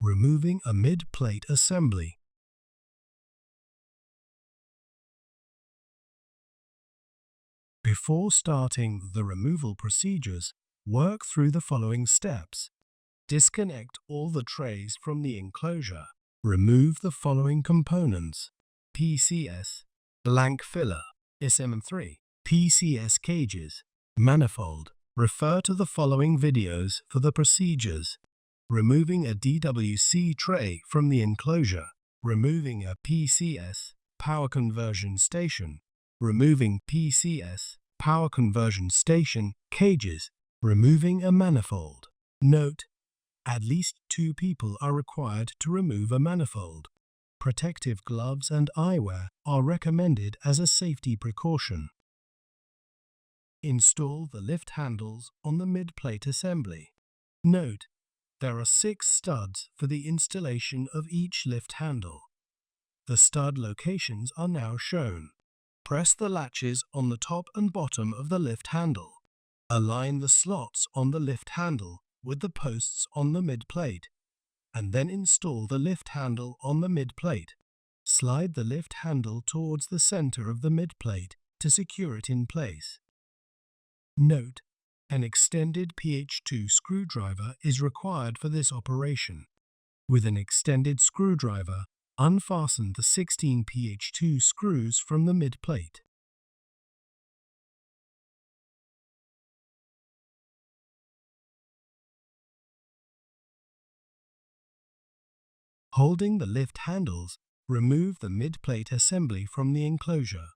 Removing a mid-plate assembly. Before starting the removal procedures, work through the following steps. Disconnect all the trays from the enclosure. Remove the following components: PCS, blank filler, SM3, PCS cages, manifold. Refer to the following videos for the procedures. Removing a DWC tray from the enclosure. Removing a PCS, power conversion station. Removing PCS, power conversion station cages. Removing a manifold. Note: at least 2 people are required to remove a manifold. Protective gloves and eyewear are recommended as a safety precaution. Install the lift handles on the mid-plate assembly. Note: there are 6 studs for the installation of each lift handle. The stud locations are now shown. Press the latches on the top and bottom of the lift handle. Align the slots on the lift handle with the posts on the mid-plate, and then install the lift handle on the mid-plate. Slide the lift handle towards the center of the mid-plate to secure it in place. Note: an extended PH2 screwdriver is required for this operation. With an extended screwdriver, unfasten the 16 PH2 screws from the mid-plate. Holding the lift handles, remove the mid-plate assembly from the enclosure.